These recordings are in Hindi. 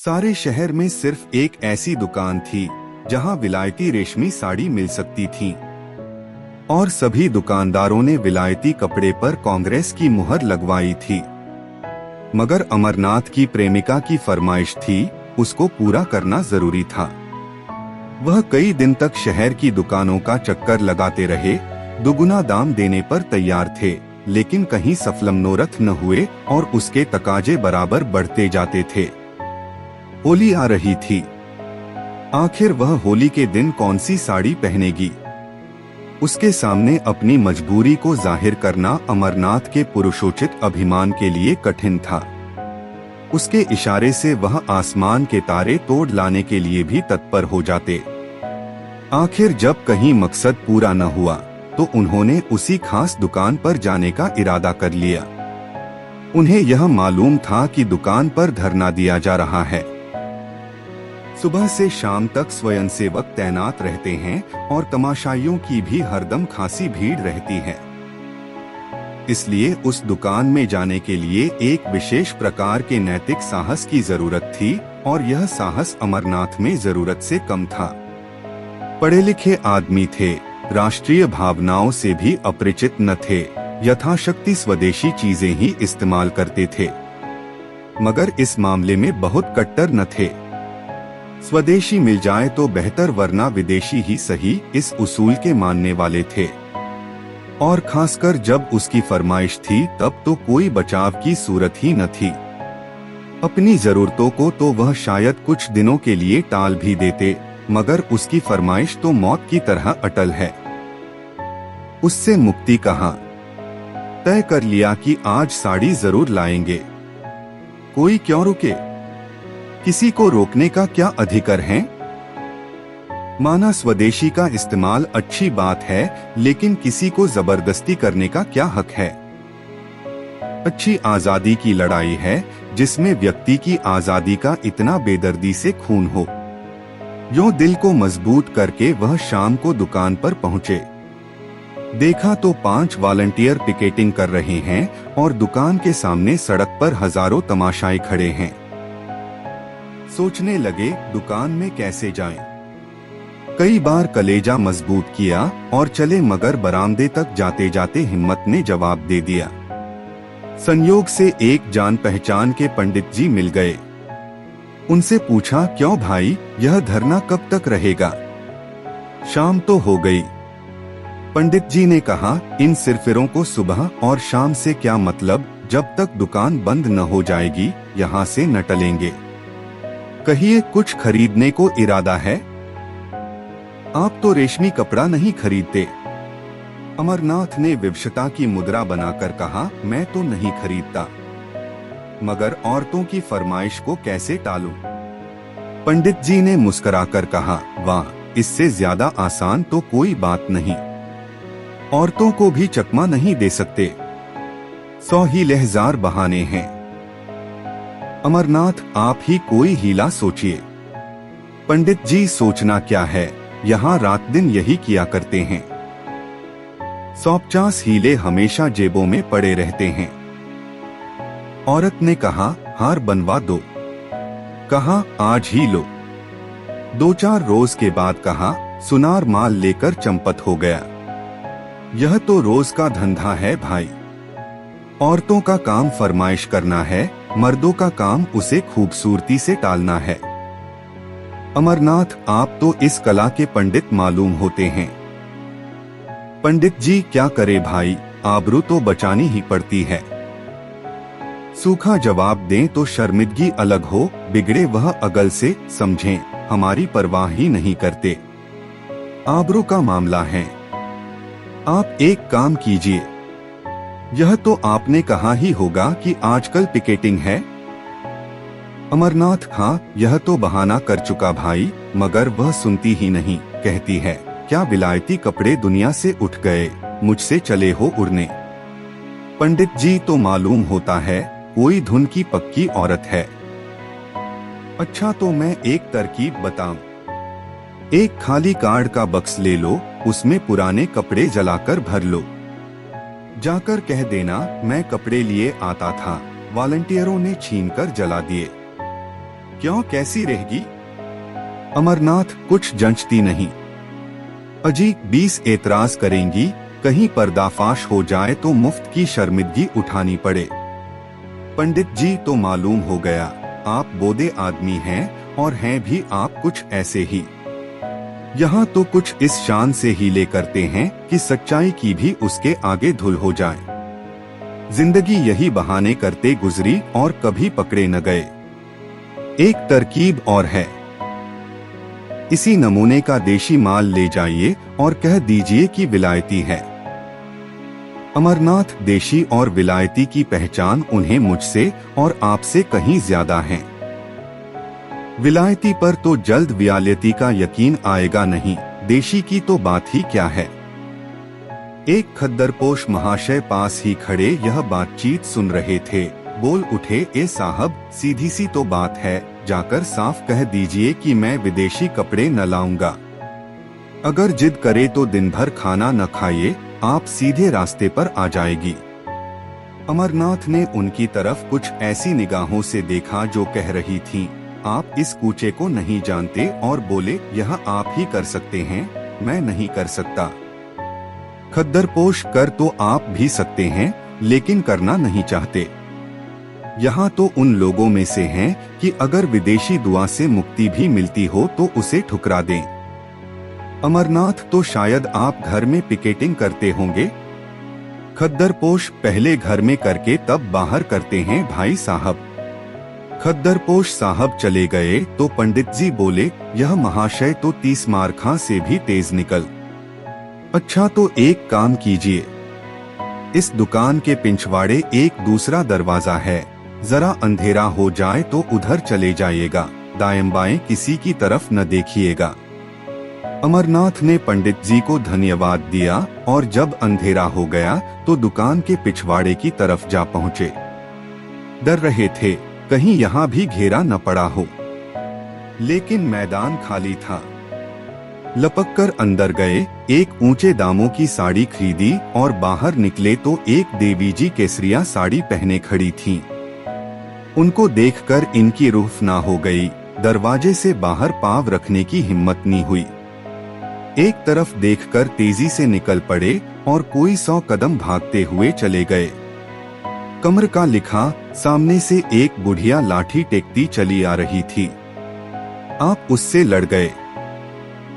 सारे शहर में सिर्फ एक ऐसी दुकान थी जहां विलायती रेशमी साड़ी मिल सकती थी और सभी दुकानदारों ने विलायती कपड़े पर कांग्रेस की मुहर लगवाई थी। मगर अमरनाथ की प्रेमिका की फरमाइश थी, उसको पूरा करना जरूरी था। वह कई दिन तक शहर की दुकानों का चक्कर लगाते रहे, दुगुना दाम देने पर तैयार थे, लेकिन कहीं सफल मनोरथ न हुए और उसके तकाजे बराबर बढ़ते जाते थे। होली आ रही थी। आखिर वह होली के दिन कौन सी साड़ी पहनेगी? उसके सामने अपनी मजबूरी को जाहिर करना अमरनाथ के पुरुषोचित अभिमान के लिए कठिन था। उसके इशारे से वह आसमान के तारे तोड़ लाने के लिए भी तत्पर हो जाते। आखिर जब कहीं मकसद पूरा न हुआ तो उन्होंने उसी खास दुकान पर जाने का इरादा कर लिया। उन्हें यह मालूम था कि दुकान पर धरना दिया जा रहा है। सुबह से शाम तक स्वयंसेवक तैनात रहते हैं और तमाशाइयों की भी हरदम खासी भीड़ रहती है। इसलिए उस दुकान में जाने के लिए एक विशेष प्रकार के नैतिक साहस की जरूरत थी और यह साहस अमरनाथ में जरूरत से कम था। पढ़े लिखे आदमी थे, राष्ट्रीय भावनाओं से भी अपरिचित न थे, यथाशक्ति स्वदेशी चीजें ही इस्तेमाल करते थे। मगर इस मामले में बहुत कट्टर न थे। स्वदेशी मिल जाए तो बेहतर वरना विदेशी ही सही, इस उसूल के मानने वाले थे। और खासकर जब उसकी फरमाइश थी तब तो कोई बचाव की सूरत ही न थी। अपनी जरूरतों को तो वह शायद कुछ दिनों के लिए टाल भी देते, मगर उसकी फरमाइश तो मौत की तरह अटल है। उससे मुक्ति कहाँ? तय कर लिया कि आज साड़ी जरूर लाएंगे। कोई क्यों रुके? किसी को रोकने का क्या अधिकार है? माना स्वदेशी का इस्तेमाल अच्छी बात है, लेकिन किसी को जबरदस्ती करने का क्या हक है? अच्छी आजादी की लड़ाई है जिसमें व्यक्ति की आजादी का इतना बेदर्दी से खून हो। यूं दिल को मजबूत करके वह शाम को दुकान पर पहुंचे। देखा तो 5 वॉलंटियर पिकेटिंग कर रहे हैं और दुकान के सामने सड़क पर हजारों तमाशाई खड़े हैं। सोचने लगे दुकान में कैसे जाएं। कई बार कलेजा मजबूत किया और चले, मगर बरामदे तक जाते जाते हिम्मत ने जवाब दे दिया। संयोग से एक जान पहचान के पंडित जी मिल गए। उनसे पूछा, क्यों भाई, यह धरना कब तक रहेगा? शाम तो हो गई। पंडित जी ने कहा, इन सिरफिरों को सुबह और शाम से क्या मतलब, जब तक दुकान बंद न हो जाएगी यहाँ से न टलेंगे। कहिए, कुछ खरीदने को इरादा है? आप तो रेशमी कपड़ा नहीं खरीदते। अमरनाथ ने विवशता की मुद्रा बनाकर कहा, मैं तो नहीं खरीदता, मगर औरतों की फरमाइश को कैसे टालूं? पंडित जी ने मुस्कुराकर कहा, वाह, इससे ज्यादा आसान तो कोई बात नहीं। औरतों को भी चकमा नहीं दे सकते। 100 ही लहजार बहाने हैं। अमरनाथ, आप ही कोई हीला सोचिए। पंडित जी, सोचना क्या है, यहाँ रात दिन यही किया करते हैं। 150 हीले हमेशा जेबों में पड़े रहते हैं। औरत ने कहा, हार बनवा दो। कहा, आज ही लो। 2-4 रोज के बाद कहा, सुनार माल लेकर चंपत हो गया। यह तो रोज का धंधा है भाई। औरतों का काम फरमाइश करना है, मर्दों का काम उसे खूबसूरती से टालना है। अमरनाथ, आप तो इस कला के पंडित मालूम होते हैं। पंडित जी, क्या करे भाई, आबरू तो बचानी ही पड़ती है। सूखा जवाब दें तो शर्मिंदगी अलग हो, बिगड़े वह अगल से, समझें, हमारी परवाह ही नहीं करते। आबरू का मामला है। आप एक काम कीजिए। यह तो आपने कहा ही होगा कि आजकल पिकेटिंग है। अमरनाथ, हाँ, यह तो बहाना कर चुका भाई, मगर वह सुनती ही नहीं। कहती है, क्या विलायती कपड़े दुनिया से उठ गए, मुझसे चले हो उड़ने। पंडित जी, तो मालूम होता है कोई धुन की पक्की औरत है। अच्छा, तो मैं एक तरकीब बताऊं। एक खाली कार्ड का बक्स ले लो, उसमें पुराने कपड़े जलाकर भर लो। जाकर कह देना, मैं कपड़े लिए आता था, वॉलंटियरों ने छीनकर जला दिए। क्यों, कैसी रहेगी? अमरनाथ, कुछ जंचती नहीं। अजी 20 एतराज करेंगी, कहीं पर्दाफाश हो जाए तो मुफ्त की शर्मिंदगी उठानी पड़े। पंडित जी, तो मालूम हो गया, आप बोदे आदमी हैं और हैं भी आप कुछ ऐसे ही। यहाँ तो कुछ इस शान से हीले करते हैं कि सच्चाई की भी उसके आगे धुल हो जाए। जिंदगी यही बहाने करते गुजरी और कभी पकड़े न गए। एक तरकीब और है, इसी नमूने का देशी माल ले जाइए और कह दीजिए कि विलायती है। अमरनाथ, देशी और विलायती की पहचान उन्हें मुझसे और आपसे कहीं ज्यादा है। विलायती पर तो जल्द विलायती का यकीन आएगा नहीं, देशी की तो बात ही क्या है। एक खद्दरपोश महाशय पास ही खड़े यह बातचीत सुन रहे थे। बोल उठे, ए साहब, सीधी सी तो बात है, जाकर साफ कह दीजिए कि मैं विदेशी कपड़े न लाऊंगा। अगर जिद करे तो दिन भर खाना न खाइए, आप सीधे रास्ते पर आ जाएगी। अमरनाथ ने उनकी तरफ कुछ ऐसी निगाहों से देखा जो कह रही थीं, आप इस कूचे को नहीं जानते, और बोले, यह आप ही कर सकते हैं, मैं नहीं कर सकता। खद्दरपोश कर तो आप भी सकते हैं, लेकिन करना नहीं चाहते। यहाँ तो उन लोगों में से हैं कि अगर विदेशी दुआ से मुक्ति भी मिलती हो तो उसे ठुकरा दें। अमरनाथ, तो शायद आप घर में पिकेटिंग करते होंगे। खद्दरपोश, पहले घर में करके तब बाहर करते हैं भाई साहब। खद्दरपोश साहब चले गए तो पंडित जी बोले, यह महाशय तो 30 मारखा से भी तेज निकल। अच्छा, तो एक काम कीजिए, इस दुकान के पिछवाड़े एक दूसरा दरवाजा है, जरा अंधेरा हो जाए तो उधर चले जाइएगा, दाएं बाएं किसी की तरफ न देखिएगा। अमरनाथ ने पंडित जी को धन्यवाद दिया और जब अंधेरा हो गया तो दुकान के पिछवाड़े की तरफ जा पहुँचे। डर रहे थे कहीं यहाँ भी घेरा न पड़ा हो, लेकिन मैदान खाली था। लपक कर अंदर गए, एक ऊंचे दामों की साड़ी खरीदी और बाहर निकले तो एक देवी जी केसरिया साड़ी पहने खड़ी थीं। उनको देखकर इनकी रूह फना हो गई, दरवाजे से बाहर पांव रखने की हिम्मत नहीं हुई। एक तरफ देखकर तेजी से निकल पड़े और कोई 100 कदम भागते हुए चले गए। कमर का लिखा, सामने से एक बुढ़िया लाठी टेकती चली आ रही थी। आप उससे लड़ गए।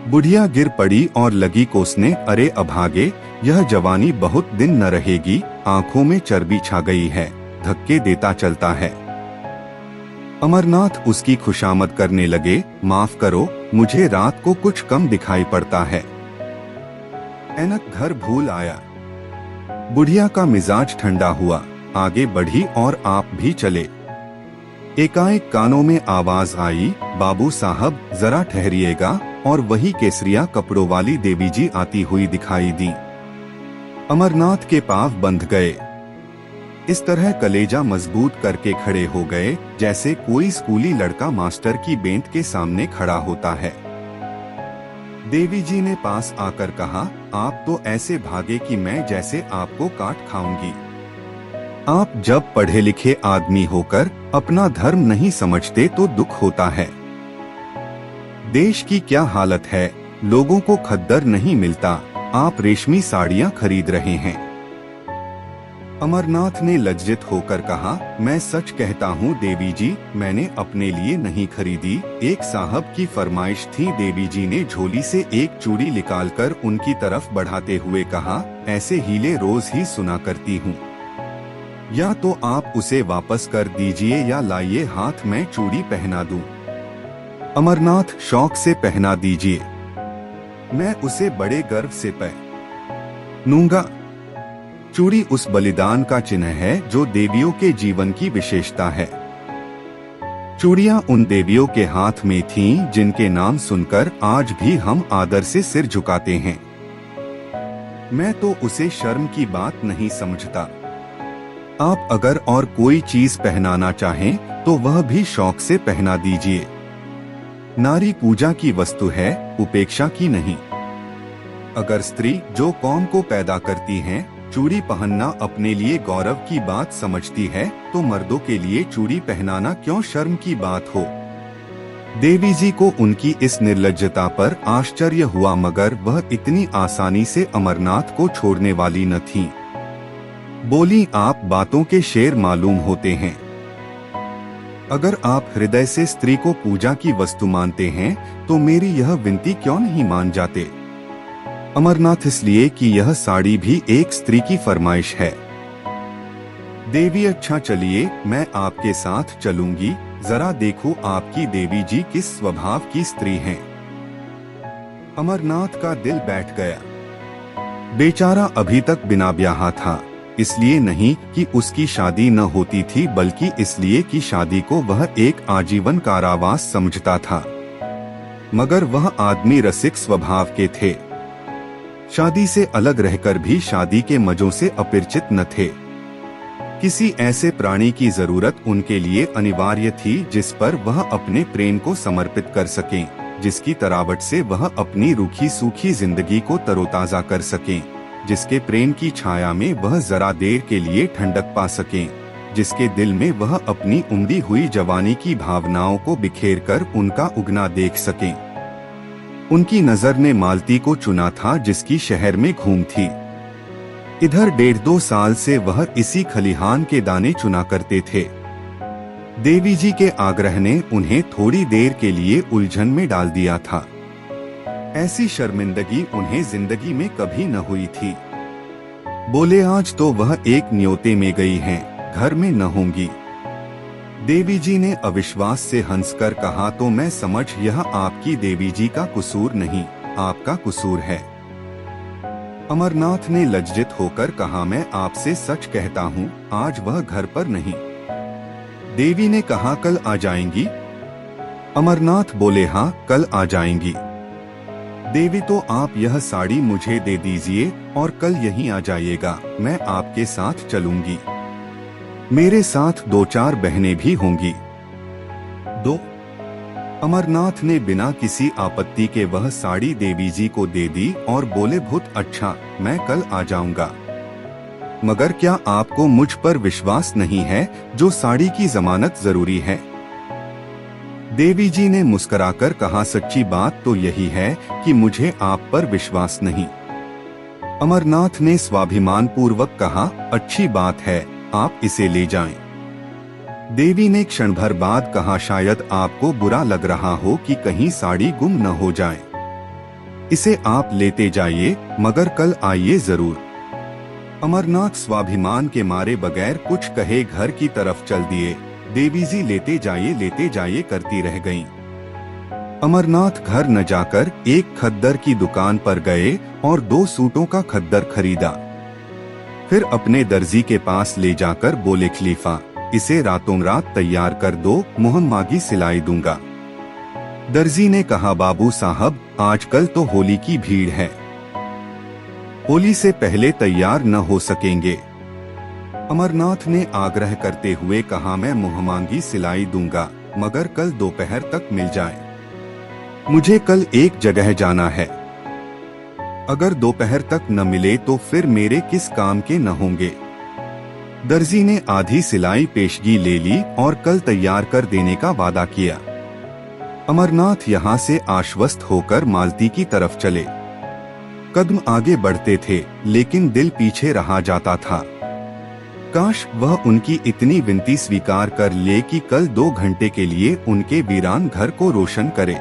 बुढ़िया गिर पड़ी और लगी कोसने, अरे अभागे, यह जवानी बहुत दिन न रहेगी, आंखों में चर्बी छा गई है, धक्के देता चलता है। अमरनाथ उसकी खुशामद करने लगे, माफ करो, मुझे रात को कुछ कम दिखाई पड़ता है। ऐनक घर भूल आया। बुढ़िया का मिजाज ठंडा हुआ, आगे बढ़ी और आप भी चले। एकाएक कानों में आवाज आई, बाबू साहब जरा ठहरिएगा, और वही केसरिया कपड़ों वाली देवी जी आती हुई दिखाई दी। अमरनाथ के पांव बंध गए। इस तरह कलेजा मजबूत करके खड़े हो गए जैसे कोई स्कूली लड़का मास्टर की बेंत के सामने खड़ा होता है। देवी जी ने पास आकर कहा, आप तो ऐसे भागे कि मैं जैसे आपको काट खाऊंगी। आप जब पढ़े लिखे आदमी होकर अपना धर्म नहीं समझते तो दुख होता है। देश की क्या हालत है, लोगों को खद्दर नहीं मिलता, आप रेशमी साड़ियां खरीद रहे हैं। अमरनाथ ने लज्जित होकर कहा, मैं सच कहता हूँ देवी जी, मैंने अपने लिए नहीं खरीदी, एक साहब की फरमाइश थी। देवी जी ने झोली से एक चूड़ी निकालकर उनकी तरफ बढ़ाते हुए कहा, ऐसे हीले रोज ही सुना करती हूँ, या तो आप उसे वापस कर दीजिए या लाइए हाथ में चूड़ी पहना दूं। अमरनाथ, शौक से पहना दीजिए, मैं उसे बड़े गर्व से पहनूंगा। चूड़ी उस बलिदान का चिन्ह है जो देवियों के जीवन की विशेषता है। चूड़ियां उन देवियों के हाथ में थीं जिनके नाम सुनकर आज भी हम आदर से सिर झुकाते हैं। मैं तो उसे शर्म की बात नहीं समझता। आप अगर और कोई चीज पहनाना चाहें तो वह भी शौक से पहना दीजिए। नारी पूजा की वस्तु है, उपेक्षा की नहीं। अगर स्त्री जो कौम को पैदा करती हैं, चूड़ी पहनना अपने लिए गौरव की बात समझती है, तो मर्दों के लिए चूड़ी पहनाना क्यों शर्म की बात हो। देवी जी को उनकी इस निर्लज्जता पर आश्चर्य हुआ, मगर वह इतनी आसानी से अमरनाथ को छोड़ने वाली न थी। बोली, आप बातों के शेर मालूम होते हैं। अगर आप हृदय से स्त्री को पूजा की वस्तु मानते हैं तो मेरी यह विनती क्यों नहीं मान जाते? अमरनाथ इसलिए कि यह साड़ी भी एक स्त्री की फरमाइश है। देवी, अच्छा चलिए, मैं आपके साथ चलूंगी, जरा देखो आपकी देवी जी किस स्वभाव की स्त्री हैं। अमरनाथ का दिल बैठ गया। बेचारा अभी तक बिना ब्याहा था, इसलिए नहीं कि उसकी शादी न होती थी, बल्कि इसलिए कि शादी को वह एक आजीवन कारावास समझता था। मगर वह आदमी रसिक स्वभाव के थे। शादी से अलग रहकर भी शादी के मजों से अपरिचित न थे। किसी ऐसे प्राणी की जरूरत उनके लिए अनिवार्य थी जिस पर वह अपने प्रेम को समर्पित कर सकें, जिसकी तरावट से वह अपनी रूखी सूखी जिंदगी को तरोताजा कर सकें, जिसके प्रेम की छाया में वह जरा देर के लिए ठंडक पा सकें, जिसके दिल में वह अपनी उमड़ी हुई जवानी की भावनाओं को बिखेरकर उनका उगना देख सकें। उनकी नजर ने मालती को चुना था, जिसकी शहर में घूम थी। इधर 1.5-2 साल से वह इसी खलिहान के दाने चुना करते थे। देवी जी के आग्रह ने उन्हें थोड़ी देर के लिए उलझन में डाल दिया था। ऐसी शर्मिंदगी उन्हें जिंदगी में कभी न हुई थी। बोले, आज तो वह एक न्योते में गई हैं, घर में न होंगी। देवी जी ने अविश्वास से हंसकर कहा, तो मैं समझ यह आपकी देवी जी का कसूर नहीं, आपका कसूर है। अमरनाथ ने लज्जित होकर कहा, मैं आपसे सच कहता हूँ, आज वह घर पर नहीं। देवी ने कहा, कल आ जाएंगी? अमरनाथ बोले, हाँ, कल आ जाएंगी। देवी, तो आप यह साड़ी मुझे दे दीजिए और कल यहीं आ जाइएगा, मैं आपके साथ चलूंगी। मेरे साथ 2-4 बहनें भी होंगी। 2 अमरनाथ ने बिना किसी आपत्ति के वह साड़ी देवी जी को दे दी और बोले, बहुत अच्छा, मैं कल आ जाऊंगा। मगर क्या आपको मुझ पर विश्वास नहीं है? जो साड़ी की जमानत जरूरी है। देवी जी ने मुस्कुराकर कहा, सच्ची बात तो यही है कि मुझे आप पर विश्वास नहीं। अमरनाथ ने स्वाभिमान पूर्वक कहा, अच्छी बात है, आप इसे ले जाएं। देवी ने क्षण भर बाद कहा, शायद आपको बुरा लग रहा हो कि कहीं साड़ी गुम न हो जाए। इसे आप लेते जाइए, मगर कल आइए जरूर। अमरनाथ स्वाभिमान के मारे बगैर कुछ कहे घर की तरफ चल दिए। देवी जी लेते जाइए करती रह गईं। अमरनाथ घर न जाकर एक खद्दर की दुकान पर गए और 2 सूटों का खद्दर खरीदा। फिर अपने दर्जी के पास ले जाकर बोले, खलीफा, इसे रातों रात तैयार कर दो, मुहम्मागी सिलाई दूंगा। दर्जी ने कहा, बाबू साहब, आजकल तो होली की भीड़ है, होली से पहले तैयार न हो सकेंगे। अमरनाथ ने आग्रह करते हुए कहा, मैं मुहम्मागी सिलाई दूंगा, मगर कल दोपहर तक मिल जाए। मुझे कल एक जगह जाना है। अगर दोपहर तक न मिले तो फिर मेरे किस काम के न होंगे। दर्जी ने आधी सिलाई पेशगी ले ली और कल तैयार कर देने का वादा किया। अमरनाथ यहाँ से आश्वस्त होकर मालती की तरफ चले। कदम आगे बढ़ते थे, लेकिन दिल पीछे रहा जाता था। काश वह उनकी इतनी विनती स्वीकार कर ले कि कल 2 घंटे के लिए उनके वीरान घर को रोशन करे।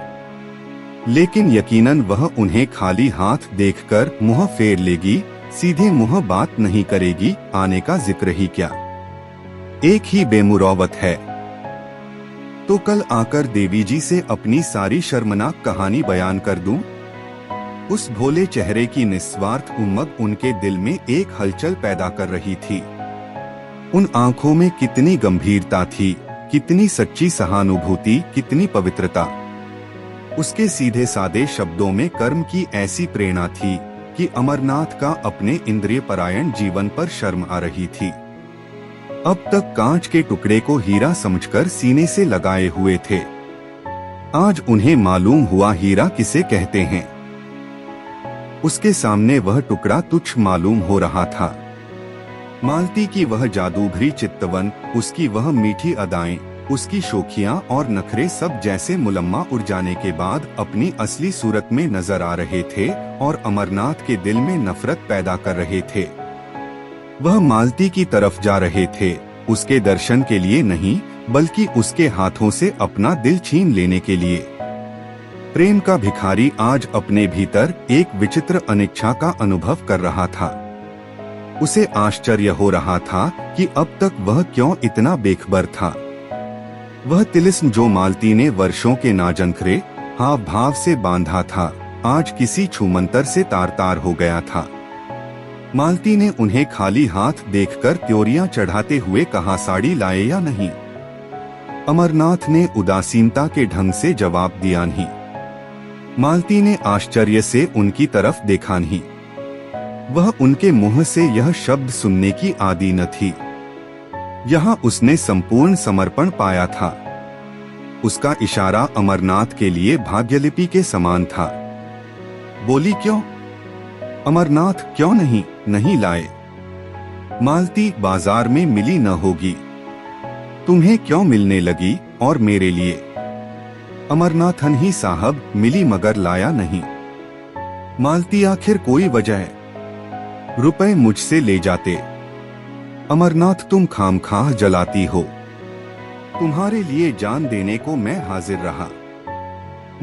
लेकिन यकीनन वह उन्हें खाली हाथ देखकर मुंह फेर लेगी, सीधे मुंह बात नहीं करेगी, आने का जिक्र ही क्या। एक ही बेमुरौवत है। तो कल आकर देवी जी से अपनी सारी शर्मनाक कहानी बयान कर दूं? उस भोले चेहरे की निस्वार्थ उमंग उनके दिल में एक हलचल पैदा कर रही थी। उन आंखों में कितनी गंभीरता थी, कितनी सच्ची सहानुभूति, कितनी पवित्रता। उसके सीधे सादे शब्दों में कर्म की ऐसी प्रेरणा थी कि अमरनाथ का अपने इंद्रिय परायण जीवन पर शर्म आ रही थी। अब तक कांच के टुकड़े को हीरा समझकर सीने से लगाए हुए थे। आज उन्हें मालूम हुआ हीरा किसे कहते हैं। उसके सामने वह टुकड़ा तुच्छ मालूम हो रहा था। मालती की वह जादूभरी चित्तवन, उसकी वह मीठी अदाएं, उसकी शोखियां और नखरे सब जैसे मुलम्मा उड़ जाने के बाद अपनी असली सूरत में नजर आ रहे थे और अमरनाथ के दिल में नफरत पैदा कर रहे थे। वह मालती की तरफ जा रहे थे, उसके दर्शन के लिए नहीं बल्कि उसके हाथों से अपना दिल छीन लेने के लिए। प्रेम का भिखारी आज अपने भीतर एक विचित्र अनिच्छा का अनुभव कर रहा था। उसे आश्चर्य हो रहा था कि अब तक वह क्यों इतना बेखबर था। वह तिलिस्म जो मालती ने वर्षों के नाजंखरे हाव भाव से बांधा था, आज किसी छूमंतर से तार तार हो गया था। मालती ने उन्हें खाली हाथ देखकर त्योरियां चढ़ाते हुए कहा, साड़ी लाए या नहीं? अमरनाथ ने उदासीनता के ढंग से जवाब दिया, नहीं। मालती ने आश्चर्य से उनकी तरफ देखा नहीं। वह उनके मुंह से यह शब्द सुनने की आदी न थी। यहाँ उसने संपूर्ण समर्पण पाया था। उसका इशारा अमरनाथ के लिए भाग्यलिपि के समान था। बोली, क्यों अमरनाथ, क्यों नहीं लाए? मालती, बाजार में मिली न होगी। तुम्हें क्यों मिलने लगी और मेरे लिए? अमरनाथन ही साहब, मिली मगर लाया नहीं। मालती, आखिर कोई वजह? रुपए मुझसे ले जाते। अमरनाथ, तुम खामखाह जलाती हो। तुम्हारे लिए जान देने को मैं हाजिर रहा।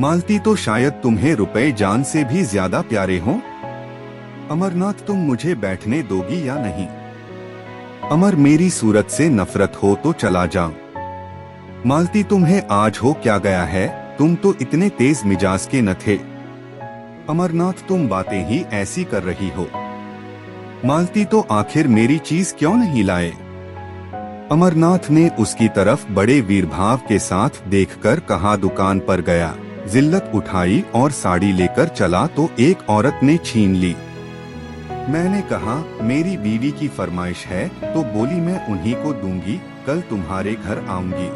मालती, तो शायद तुम्हें रुपए जान से भी ज्यादा प्यारे हों। अमरनाथ, तुम मुझे बैठने दोगी या नहीं? अमर, मेरी सूरत से नफरत हो तो चला जाऊं। मालती, तुम्हें आज हो क्या गया है? तुम तो इतने तेज मिजाज के न थे। अमरनाथ, तुम बातें ही ऐसी कर रही हो। मालती, तो आखिर मेरी चीज क्यों नहीं लाए? अमरनाथ ने उसकी तरफ बड़े वीरभाव के साथ देखकर कहा, दुकान पर गया, जिल्लत उठाई और साड़ी लेकर चला तो एक औरत ने छीन ली। मैंने कहा, मेरी बीवी की फरमाइश है तो बोली मैं उन्हीं को दूंगी, कल तुम्हारे घर आऊंगी।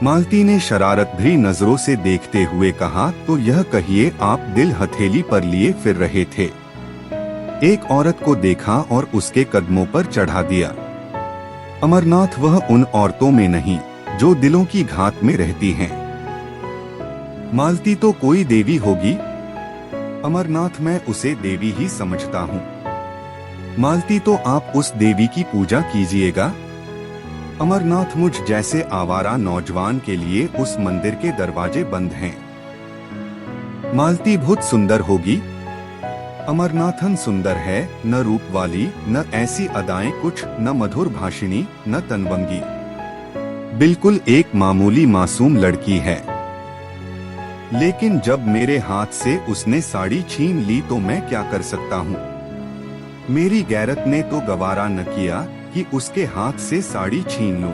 मालती ने शरारत भरी नजरों से देखते हुए कहा, तो यह कहिए आप दिल हथेली पर लिए फिर रहे थे। एक औरत को देखा और उसके कदमों पर चढ़ा दिया। अमरनाथ, वह उन औरतों में नहीं जो दिलों की घात में रहती हैं। मालती, तो कोई देवी होगी। अमरनाथ, मैं उसे देवी ही समझता हूँ। मालती, तो आप उस देवी की पूजा कीजिएगा। अमरनाथ, मुझ जैसे आवारा नौजवान के लिए उस मंदिर के दरवाजे बंद हैं। मालती, बहुत सुंदर होगी। अमरनाथन, सुंदर है, न रूप वाली, न ऐसी अदाएं कुछ, न मधुर भाषिणी, न तनवंगी, बिल्कुल एक मामूली मासूम लड़की है। लेकिन जब मेरे हाथ से उसने साड़ी छीन ली तो मैं क्या कर सकता हूँ? मेरी गैरत ने तो गवारा न किया कि उसके हाथ से साड़ी छीन लूं।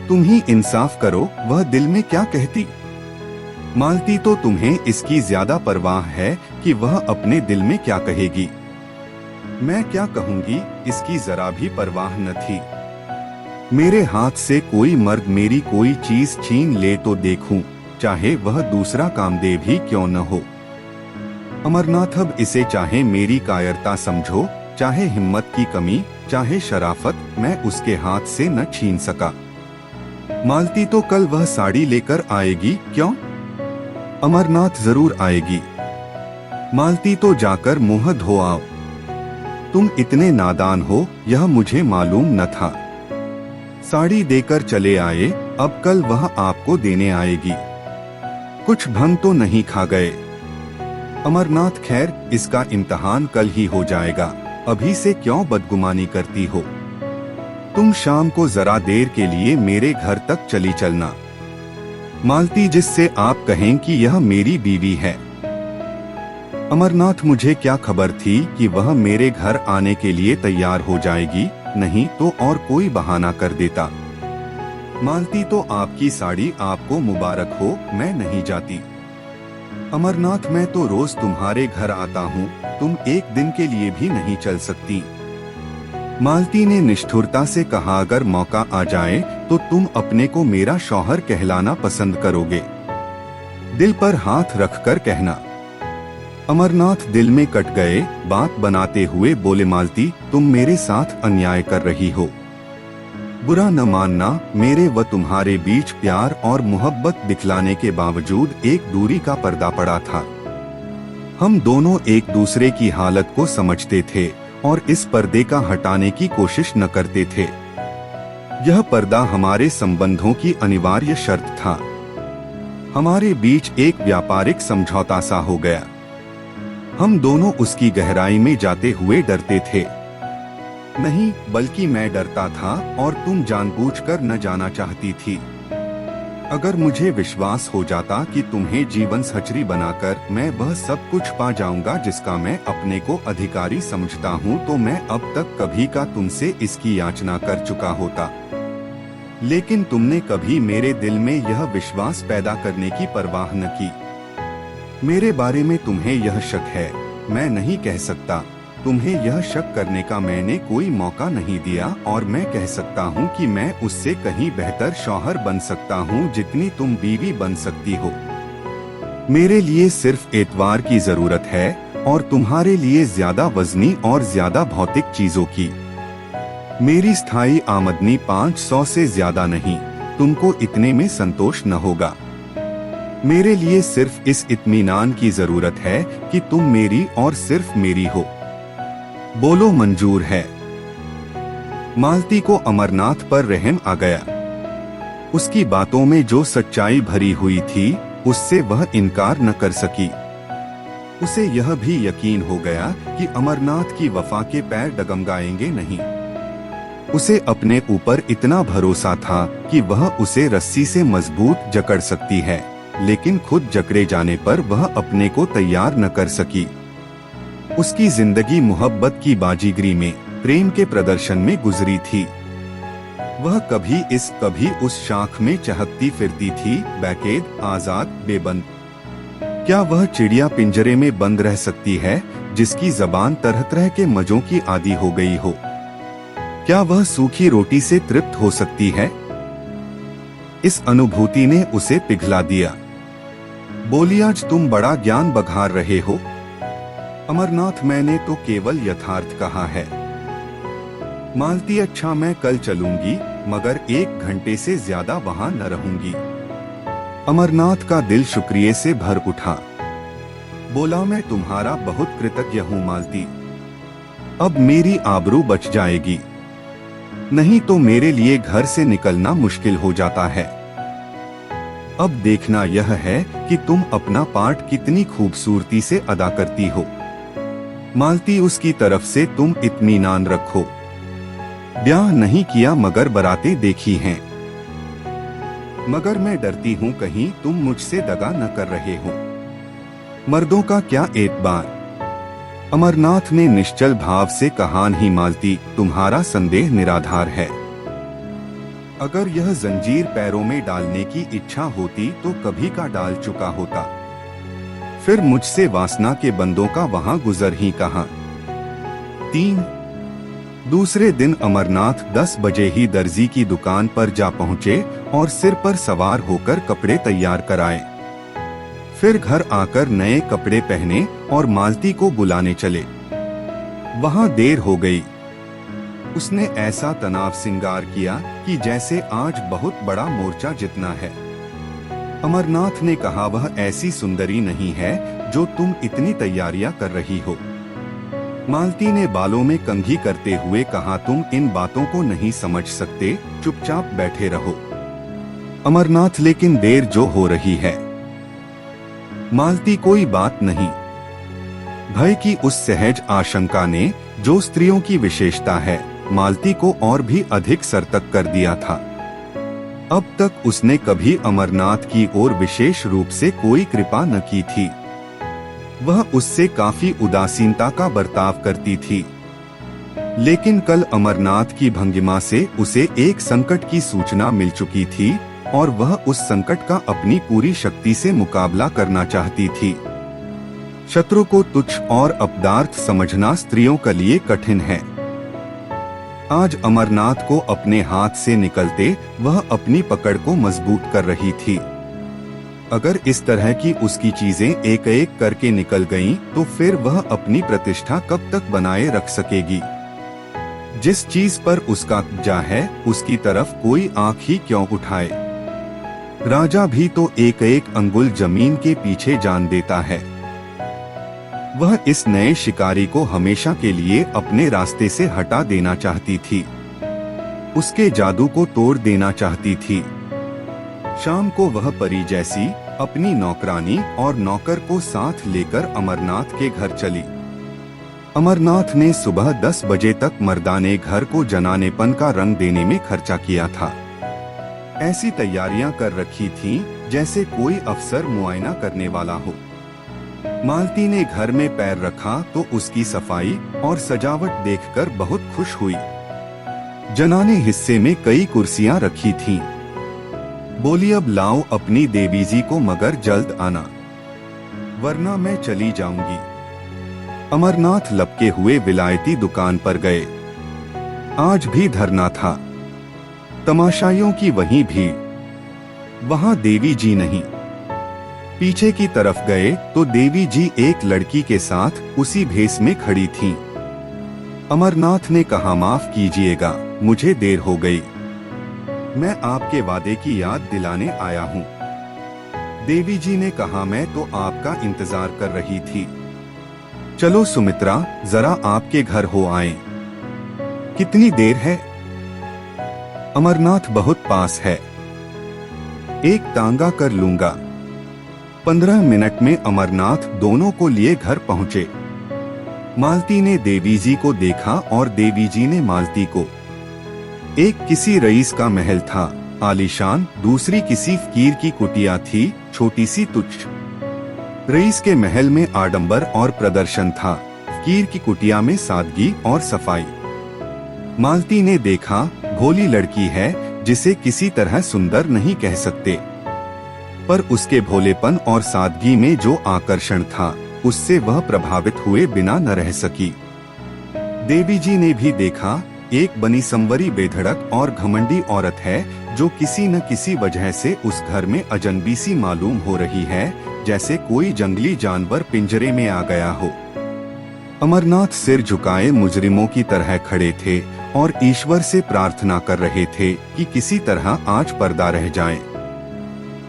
तुम ही इंसाफ करो, वह दिल में क्या कहती? मालती, तो तुम्हें इसकी ज्यादा परवाह है कि वह अपने दिल में क्या कहेगी। मैं क्या कहूँगी, इसकी जरा भी परवाह न थी। मेरे हाथ से कोई मर्द मेरी कोई चीज छीन ले तो देखूं, चाहे वह दूसरा कामदेव ही क्यों न हो। अमरनाथ, अब इसे चाहे मेरी कायरता समझो, चाहे हिम्मत की कमी, चाहे शराफत, मैं उसके हाथ से न छीन सका। मालती, तो कल वह साड़ी लेकर आएगी क्यों? अमरनाथ, जरूर आएगी। मालती, तो जाकर मुंह धो आओ। तुम इतने नादान हो, यह मुझे मालूम न था। साड़ी देकर चले आए, अब कल वह आपको देने आएगी। कुछ भंग तो नहीं खा गए? अमरनाथ, खैर इसका इम्तिहान कल ही हो जाएगा, अभी से क्यों बदगुमानी करती हो? तुम शाम को जरा देर के लिए मेरे घर तक चली चलना। मालती, जिससे आप कहें कि यह मेरी बीवी है। अमरनाथ, मुझे क्या खबर थी कि वह मेरे घर आने के लिए तैयार हो जाएगी, नहीं तो और कोई बहाना कर देता। मालती, तो आपकी साड़ी आपको मुबारक हो, मैं नहीं जाती। अमरनाथ, मैं तो रोज तुम्हारे घर आता हूँ, तुम एक दिन के लिए भी नहीं चल सकती। मालती ने निष्ठुरता से कहा, अगर मौका आ जाए तो तुम अपने को मेरा शौहर कहलाना पसंद करोगे? दिल पर हाथ रखकर कहना। अमरनाथ दिल में कट गए, बात बनाते हुए बोले, मालती, तुम मेरे साथ अन्याय कर रही हो। बुरा न मानना, मेरे व तुम्हारे बीच प्यार और मोहब्बत दिखलाने के बावजूद एक दूरी का पर्दा पड़ा था। हम दोनों एक दूसरे की हालत को समझते थे और इस पर्दे का हटाने की कोशिश न करते थे। यह पर्दा हमारे संबंधों की अनिवार्य शर्त था। हमारे बीच एक व्यापारिक समझौता सा हो गया। हम दोनों उसकी गहराई में जाते हुए डरते थे। नहीं, बल्कि मैं डरता था और तुम जानबूझकर न जाना चाहती थी। अगर मुझे विश्वास हो जाता कि तुम्हें जीवन सचरी बनाकर मैं वह सब कुछ पा जाऊंगा जिसका मैं अपने को अधिकारी समझता हूँ, तो मैं अब तक कभी का तुमसे इसकी याचना कर चुका होता। लेकिन तुमने कभी मेरे दिल में यह विश्वास पैदा करने की परवाह न की। मेरे बारे में तुम्हें यह शक है, मैं नहीं कह सकता। तुम्हें यह शक करने का मैंने कोई मौका नहीं दिया और मैं कह सकता हूँ कि मैं उससे कहीं बेहतर शौहर बन सकता हूँ जितनी तुम बीवी बन सकती हो। मेरे लिए सिर्फ एतवार की जरूरत है और तुम्हारे लिए ज्यादा वजनी और ज्यादा भौतिक चीजों की। मेरी स्थायी आमदनी 500 से ज्यादा नहीं, तुमको इतने में संतोष न होगा। मेरे लिए सिर्फ इस इत्मीनान की जरूरत है कि तुम मेरी और सिर्फ मेरी हो। बोलो, मंजूर है? मालती को अमरनाथ पर रहम आ गया। उसकी बातों में जो सच्चाई भरी हुई थी उससे वह इनकार न कर सकी। उसे यह भी यकीन हो गया कि अमरनाथ की वफा के पैर डगमगाएंगे नहीं। उसे अपने ऊपर इतना भरोसा था कि वह उसे रस्सी से मजबूत जकड़ सकती है, लेकिन खुद जकड़े जाने पर वह अपने को तैयार न कर सकी। उसकी जिंदगी मोहब्बत की बाजीगरी में, प्रेम के प्रदर्शन में गुजरी थी। वह कभी इस कभी उस शाख में चहकती फिरती थी, बेकैद, आजाद, बेबंद। क्या वह चिड़िया पिंजरे में बंद रह सकती है जिसकी जबान तरह तरह के मजों की आदी हो गई हो? क्या वह सूखी रोटी से तृप्त हो सकती है? इस अनुभूति ने उसे पिघला दिया। बोली, आज तुम बड़ा ज्ञान बघार रहे हो। अमरनाथ, मैंने तो केवल यथार्थ कहा है। मालती, अच्छा मैं कल चलूंगी, मगर 1 घंटे से ज्यादा वहां न रहूंगी। अमरनाथ का दिल शुक्रिया से भर उठा। बोला, मैं तुम्हारा बहुत कृतज्ञ हूँ मालती। अब मेरी आबरू बच जाएगी, नहीं तो मेरे लिए घर से निकलना मुश्किल हो जाता है। अब देखना यह है कि तुम अपना पार्ट कितनी खूबसूरती से अदा करती हो। मालती, उसकी तरफ से तुम इत्मीनान रखो। ब्याह नहीं किया मगर बरातें देखी हैं। मगर मैं डरती हूँ कहीं तुम मुझसे दगा न कर रहे हो। मर्दों का क्या एतबार। अमरनाथ ने निश्चल भाव से कहा, नहीं मालती, तुम्हारा संदेह निराधार है। अगर यह जंजीर पैरों में डालने की इच्छा होती तो कभी का डाल चुका होता। फिर मुझसे वासना के बंदों का वहां गुजर ही कहाँ। 3 दूसरे दिन अमरनाथ 10 बजे ही दर्जी की दुकान पर जा पहुँचे और सिर पर सवार होकर कपड़े तैयार कराए। फिर घर आकर नए कपड़े पहने और मालती को बुलाने चले। वहां देर हो गई। उसने ऐसा तनाव सिंगार किया कि जैसे आज बहुत बड़ा मोर्चा जितना है। अमरनाथ ने कहा, वह ऐसी सुंदरी नहीं है जो तुम इतनी तैयारियां कर रही हो। मालती ने बालों में कंघी करते हुए कहा, तुम इन बातों को नहीं समझ सकते, चुपचाप बैठे रहो। अमरनाथ, लेकिन देर जो हो रही है। मालती, कोई बात नहीं। भय की उस सहज आशंका ने, जो स्त्रियों की विशेषता है, मालती को और भी अधिक सरतक कर दिया था। अब तक उसने कभी अमरनाथ की ओर विशेष रूप से कोई कृपा न की थी। वह उससे काफी उदासीनता का बर्ताव करती थी। लेकिन कल अमरनाथ की भंगिमा से उसे एक संकट की सूचना मिल चुकी थी और वह उस संकट का अपनी पूरी शक्ति से मुकाबला करना चाहती थी। शत्रु को तुच्छ और अपदार्थ समझना स्त्रियों के लिए कठिन है। आज अमरनाथ को अपने हाथ से निकलते वह अपनी पकड़ को मजबूत कर रही थी। अगर इस तरह की उसकी चीजें एक एक करके निकल गईं, तो फिर वह अपनी प्रतिष्ठा कब तक बनाए रख सकेगी। जिस चीज पर उसका कब्जा है उसकी तरफ कोई आंख ही क्यों उठाए। राजा भी तो एक एक अंगुल जमीन के पीछे जान देता है। वह इस नए शिकारी को हमेशा के लिए अपने रास्ते से हटा देना चाहती थी, उसके जादू को तोड़ देना चाहती थी। शाम को वह परी जैसी अपनी नौकरानी और नौकर को साथ लेकर अमरनाथ के घर चली। अमरनाथ ने सुबह 10 बजे तक मर्दाने घर को जनानेपन का रंग देने में खर्चा किया था। ऐसी तैयारियां कर रखी थीं जैसे कोई अफसर मुआयना करने वाला हो। मालती ने घर में पैर रखा तो उसकी सफाई और सजावट देखकर बहुत खुश हुई। जनाने हिस्से में कई कुर्सियां रखी थीं। बोली, अब लाओ अपनी देवी जी को, मगर जल्द आना वरना मैं चली जाऊंगी। अमरनाथ लपके हुए विलायती दुकान पर गए। आज भी धरना था, तमाशाइयों की वहीं भीड़। वहां देवी जी नहीं। पीछे की तरफ गए तो देवी जी एक लड़की के साथ उसी भेष में खड़ी थीं। अमरनाथ ने कहा, माफ कीजिएगा, मुझे देर हो गई, मैं आपके वादे की याद दिलाने आया हूँ। देवी जी ने कहा, मैं तो आपका इंतजार कर रही थी। चलो सुमित्रा, जरा आपके घर हो आए। कितनी देर है? अमरनाथ बहुत पास है, एक तांगा कर लूंगा। 15 मिनट में अमरनाथ दोनों को लिए घर पहुंचे। मालती ने देवी जी को देखा और देवी जी ने मालती को। एक किसी रईस का महल था, आलीशान, दूसरी किसी फकीर की कुटिया थी, छोटी सी तुच्छ। रईस के महल में आडंबर और प्रदर्शन था, फकीर की कुटिया में सादगी और सफाई। मालती ने देखा, भोली लड़की है जिसे किसी तरह सुंदर नहीं कह सकते, पर उसके भोलेपन और सादगी में जो आकर्षण था उससे वह प्रभावित हुए बिना न रह सकी। देवी जी ने भी देखा, एक बनी संवरी बेधड़क और घमंडी औरत है जो किसी न किसी वजह से उस घर में अजनबी सी मालूम हो रही है, जैसे कोई जंगली जानवर पिंजरे में आ गया हो। अमरनाथ सिर झुकाए मुजरिमों की तरह खड़े थे और ईश्वर से प्रार्थना कर रहे थे कि किसी तरह आज पर्दा रह जाए।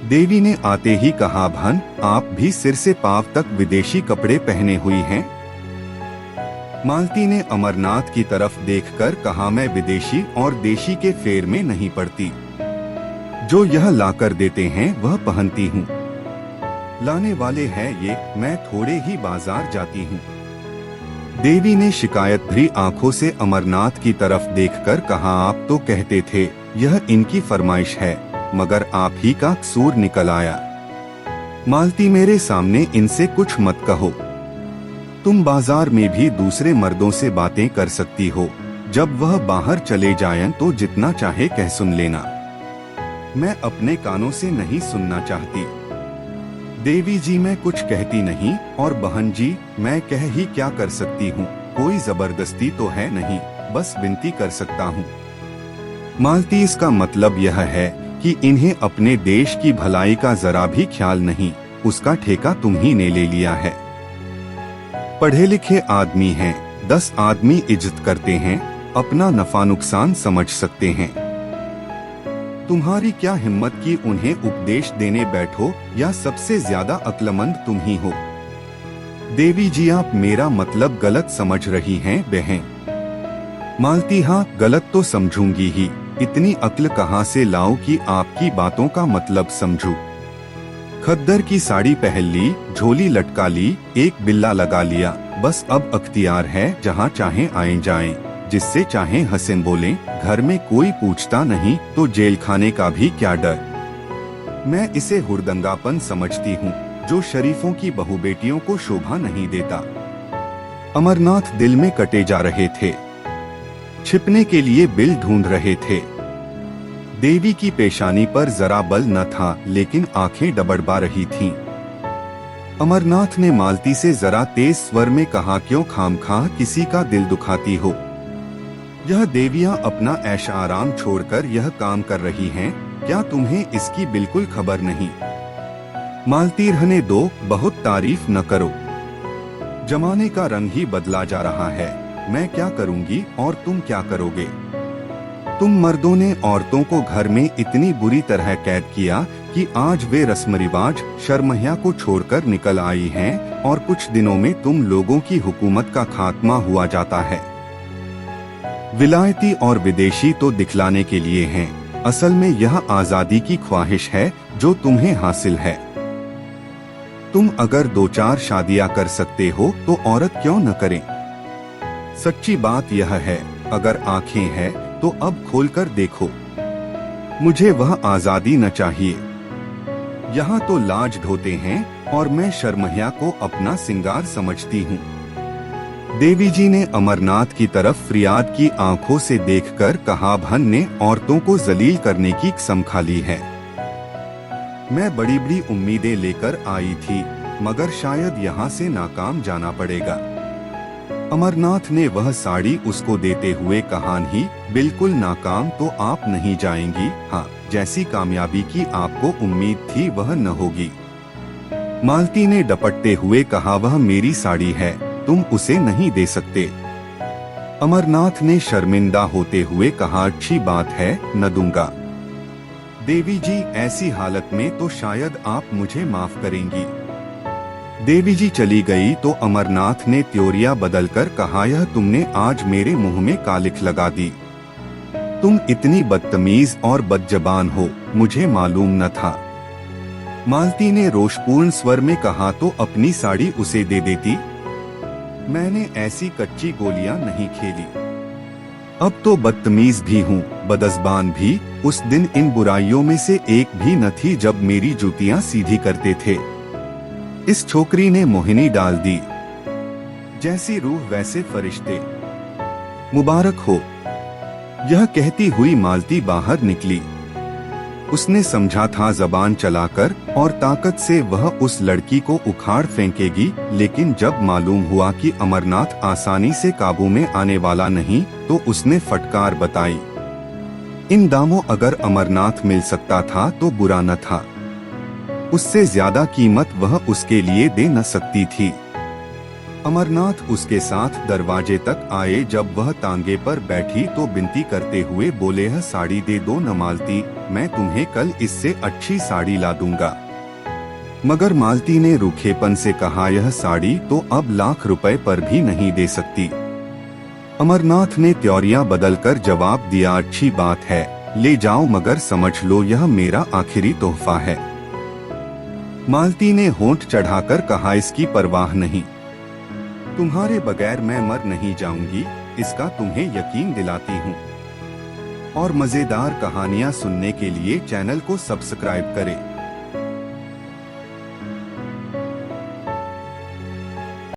देवी ने आते ही कहा, भन, आप भी सिर से पांव तक विदेशी कपड़े पहने हुई हैं। मालती ने अमरनाथ की तरफ देखकर कहा, मैं विदेशी और देशी के फेर में नहीं पड़ती। जो यह लाकर देते हैं वह पहनती हूँ। लाने वाले हैं ये, मैं थोड़े ही बाजार जाती हूँ। देवी ने शिकायत भरी आंखों से अमरनाथ की तरफ देखकर कहा, आप तो कहते थे यह इनकी फरमाइश है, मगर आप ही का कसूर निकल आया। मालती, मेरे सामने इनसे कुछ मत कहो। तुम बाजार में भी दूसरे मर्दों से बातें कर सकती हो, जब वह बाहर चले जाएं तो जितना चाहे कह सुन लेना। मैं अपने कानों से नहीं सुनना चाहती। देवी जी, मैं कुछ कहती नहीं, और बहन जी, मैं कह ही क्या कर सकती हूँ, कोई जबरदस्ती तो है नहीं, बस विनती कर सकता हूँ। मालती, इसका मतलब यह है कि इन्हें अपने देश की भलाई का जरा भी ख्याल नहीं, उसका ठेका तुम ही ने ले लिया है। पढ़े लिखे आदमी हैं, 10 आदमी इज्जत करते हैं, अपना नफा नुकसान समझ सकते हैं। तुम्हारी क्या हिम्मत कि उन्हें उपदेश देने बैठो, या सबसे ज्यादा अक्लमंद तुम ही हो। देवी जी, आप मेरा मतलब गलत समझ रही हैं बहन। मालती, हाँ, गलत तो समझूंगी ही, इतनी अक्ल कहाँ से लाऊं कि आपकी बातों का मतलब समझूं। खद्दर की साड़ी पहन ली, झोली लटका ली, एक बिल्ला लगा लिया, बस अब अख्तियार है, जहाँ चाहे आए जाएं, जिससे चाहे हंसें बोलें, घर में कोई पूछता नहीं तो जेल खाने का भी क्या डर। मैं इसे हुड़दंगापन समझती हूँ जो शरीफों की बहू बेटियों को शोभा नहीं देता। अमरनाथ दिल में कटे जा रहे थे, छिपने के लिए बिल ढूंढ रहे थे। देवी की पेशानी पर जरा बल न था, लेकिन आंखें डबडबा रही थीं। अमरनाथ ने मालती से जरा तेज स्वर में कहा, क्यों खामखा किसी का दिल दुखाती हो। यह देवियां अपना ऐश आराम छोड़कर यह काम कर रही हैं, क्या तुम्हें इसकी बिल्कुल खबर नहीं। मालती, रहने दो, बहुत तारीफ न करो, जमाने का रंग ही बदला जा रहा है, मैं क्या करूंगी और तुम क्या करोगे? तुम मर्दों ने औरतों को घर में इतनी बुरी तरह कैद किया कि आज वे रस्म रिवाज शर्महिया को छोड़कर निकल आई हैं और कुछ दिनों में तुम लोगों की हुकूमत का खात्मा हुआ जाता है। विलायती और विदेशी तो दिखलाने के लिए हैं, असल में यह आजादी की ख्वाहिश है जो तुम्हें हासिल है। तुम अगर 2-4 शादियां कर सकते हो तो औरत क्यों न करें? सच्ची बात यह है, अगर आंखें हैं तो अब खोलकर देखो। मुझे वह आजादी न चाहिए। यहाँ तो लाज ढोते हैं और मैं शर्महिया को अपना सिंगार समझती हूँ। देवी जी ने अमरनाथ की तरफ फरियाद की आंखों से देखकर कहा, भन ने औरतों को जलील करने की कसम खा ली है। मैं बड़ी बड़ी उम्मीदें लेकर आई थी, मगर शायद यहाँ से नाकाम जाना पड़ेगा। अमरनाथ ने वह साड़ी उसको देते हुए कहा, नहीं, बिल्कुल नाकाम तो आप नहीं जाएंगी। हाँ, जैसी कामयाबी की आपको उम्मीद थी वह न होगी। मालती ने डपटते हुए कहा, वह मेरी साड़ी है, तुम उसे नहीं दे सकते। अमरनाथ ने शर्मिंदा होते हुए कहा, अच्छी बात है, न दूंगा। देवी जी, ऐसी हालत में तो शायद आप मुझे माफ करेंगी। देवी जी चली गई तो अमरनाथ ने त्योरिया बदलकर कहा, यह तुमने आज मेरे मुंह में कालिख लगा दी। तुम इतनी बदतमीज और बदजबान हो, मुझे मालूम न था। मालती ने रोषपूर्ण स्वर में कहा, तो अपनी साड़ी उसे दे देती। मैंने ऐसी कच्ची गोलियां नहीं खेली। अब तो बदतमीज भी हूँ, बदजबान भी। उस दिन इन बुराइयों में से एक भी न थी जब मेरी जूतियां सीधी करते थे। इस छोकरी ने मोहिनी डाल दी। जैसी रूह वैसे फरिश्ते। मुबारक हो। यह कहती हुई मालती बाहर निकली। उसने समझा था जबान चलाकर और ताकत से वह उस लड़की को उखाड़ फेंकेगी, लेकिन जब मालूम हुआ कि अमरनाथ आसानी से काबू में आने वाला नहीं, तो उसने फटकार बताई। इन दामों अगर अमरनाथ मिल सकता था तो बुरा न था। उससे ज्यादा कीमत वह उसके लिए दे न सकती थी। अमरनाथ उसके साथ दरवाजे तक आए। जब वह तांगे पर बैठी तो विनती करते हुए बोले, यह साड़ी दे दो न मालती, मैं तुम्हें कल इससे अच्छी साड़ी ला दूंगा। मगर मालती ने रूखेपन से कहा, यह साड़ी तो अब लाख रुपए पर भी नहीं दे सकती। अमरनाथ ने त्योरिया बदलकर जवाब दिया, अच्छी बात है, ले जाओ, मगर समझ लो यह मेरा आखिरी तोहफा है। मालती ने होंठ चढ़ाकर कहा, इसकी परवाह नहीं, तुम्हारे बगैर मैं मर नहीं जाऊंगी, इसका तुम्हें यकीन दिलाती हूँ। और मजेदार कहानियाँ सुनने के लिए चैनल को सब्सक्राइब करें।